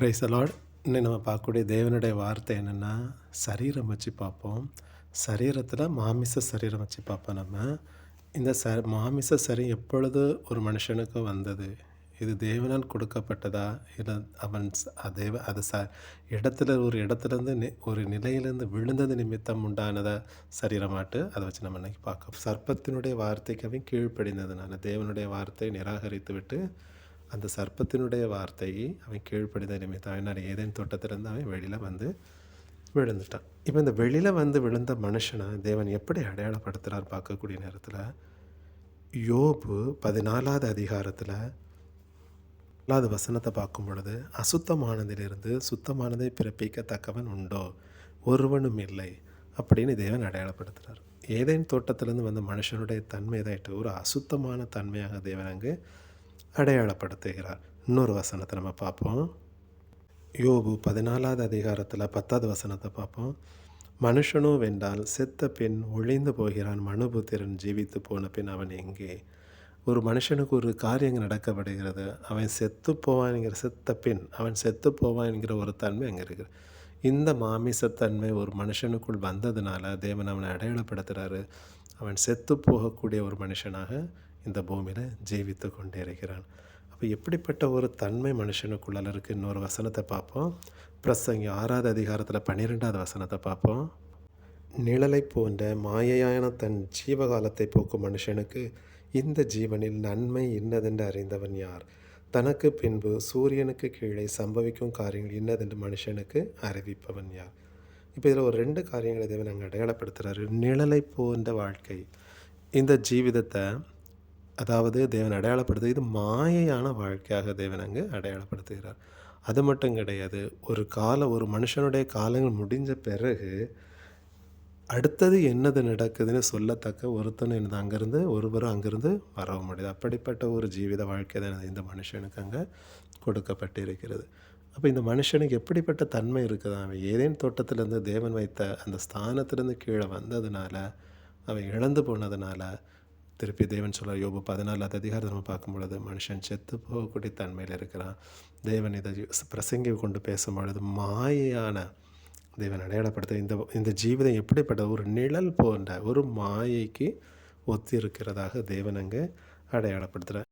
Praise the Lord. இன்னைக்கு நம்ம பார்க்கக்கூடிய தேவனுடைய வார்த்தை என்னென்னா, சரீரம் வச்சு பார்ப்போம். சரீரத்தில் மாமிச சரீரம் வச்சு பார்ப்போம். நம்ம இந்த மாமிச சரீரம் எப்பொழுது ஒரு மனுஷனுக்கு வந்தது? இது தேவனால் கொடுக்கப்பட்டதா? இல்லை அவன் இடத்துல ஒரு இடத்துலேருந்து ஒரு நிலையிலேருந்து விழுந்தது நிமித்தம் உண்டானதா சரீரமாட்டு? அதை வச்சு நம்ம இன்னைக்கு பார்க்க சர்ப்பத்தினுடைய வார்த்தைக்கு அவன் கீழ்ப்படிந்ததுனால தேவனுடைய வார்த்தையை நிராகரித்து விட்டு அந்த சர்ப்பத்தினுடைய வார்த்தையை அவன் கீழ்ப்படிந்த நிமித்தம் அவன் ஏதேன் தோட்டத்திலேருந்து அவன் வெளியில் வந்து விழுந்துட்டான். இப்போ இந்த வெளியில் வந்து விழுந்த மனுஷனை தேவன் எப்படி அடையாளப்படுத்துகிறார் பார்க்கக்கூடிய நேரத்தில், யோபு 14வது அதிகாரத்தில் 4வது வசனத்தை பார்க்கும் பொழுது, அசுத்தமானதிலிருந்து சுத்தமானதை பிறப்பிக்கத்தக்கவன் உண்டோ? ஒருவனும் இல்லை அப்படின்னு தேவன் அடையாளப்படுத்துகிறார். ஏதேன் தோட்டத்திலேருந்து வந்த மனுஷனுடைய தன்மை இதாயிட்டு ஒரு அசுத்தமான தன்மையாக தேவன் அங்கு அடையாளப்படுத்துகிறார். இன்னொரு வசனத்தை நம்ம பார்ப்போம். யோபு 14வது அதிகாரத்தில் 10வது வசனத்தை பார்ப்போம். மனுஷனோ வென்றால் செத்த பின் ஒழிந்து போகிறான், மனுபுத்திரன் ஜீவித்து போன பின் அவன் எங்கே? ஒரு மனுஷனுக்கு ஒரு காரியம் நடக்கப்படுகிறது, அவன் செத்து போவான்ங்கிற செத்த பின் அவன் செத்து போவான் என்கிற ஒரு தன்மை அங்கே இருக்குது. இந்த மாமிசத்தன்மை ஒரு மனுஷனுக்குள் வந்ததுனால தேவன் அவனை அடையாளப்படுத்துகிறாரு. அவன் செத்து போகக்கூடிய ஒரு மனுஷனாக இந்த பூமியில் ஜீவித்து கொண்டே இருக்கிறான். அப்போ எப்படிப்பட்ட ஒரு தன்மை மனுஷனுக்குள்ளால் இருக்குது? இன்னொரு வசனத்தை பார்ப்போம். பிரசங்கி 6வது அதிகாரத்தில் 12வது வசனத்தை பார்ப்போம். நிழலை போன்ற மாயையான தன் ஜீவகாலத்தை போக்கும் மனுஷனுக்கு இந்த ஜீவனில் நன்மை இன்னதென்று அறிந்தவன் யார்? தனக்கு பின்பு சூரியனுக்கு கீழே சம்பவிக்கும் காரியங்கள் இன்னதென்று மனுஷனுக்கு அறிவிப்பவன் யார்? இப்போ இதில் ஒரு 2 காரியங்களை தேவன் நாங்கள் அடையாளப்படுத்துகிறாரு. நிழலை போன்ற வாழ்க்கை, இந்த ஜீவிதத்தை அதாவது தேவன் அடையாளப்படுத்து, இது மாயையான வாழ்க்கையாக தேவன் அங்கு அடையாளப்படுத்துகிறார். அது மட்டும் கிடையாது, ஒரு மனுஷனுடைய காலங்கள் முடிஞ்ச பிறகு அடுத்தது என்னது நடக்குதுன்னு சொல்லத்தக்க ஒருத்தன் ஒருவரும் அங்கேருந்து வரவும் முடியாது. அப்படிப்பட்ட ஒரு ஜீவித வாழ்க்கை தான் இந்த மனுஷனுக்கு அங்கே கொடுக்கப்பட்டிருக்கிறது. அப்போ இந்த மனுஷனுக்கு எப்படிப்பட்ட தன்மை இருக்குது? அவன் ஏதேன் தோட்டத்திலேருந்து தேவன் வைத்த அந்த ஸ்தானத்திலேருந்து கீழே வந்ததுனால, அவன் இழந்து போனதுனால திருப்பி தேவன் சொல்ல யோபு 14வது அதிகாரத்தை நம்ம பார்க்கும் பொழுது மனுஷன் செத்து போகக்கூடிய தன்மையில் இருக்கிறான். தேவன் இதை பிரசங்கி கொண்டு பேசும்பொழுது மாயையான தேவன் அடையாளப்படுத்த இந்த ஜீவிதம் எப்படிப்பட்ட ஒரு நிழல் போன்ற ஒரு மாயைக்கு ஒத்து இருக்கிறதாக தேவன் அங்கே அடையாளப்படுத்துகிறார்.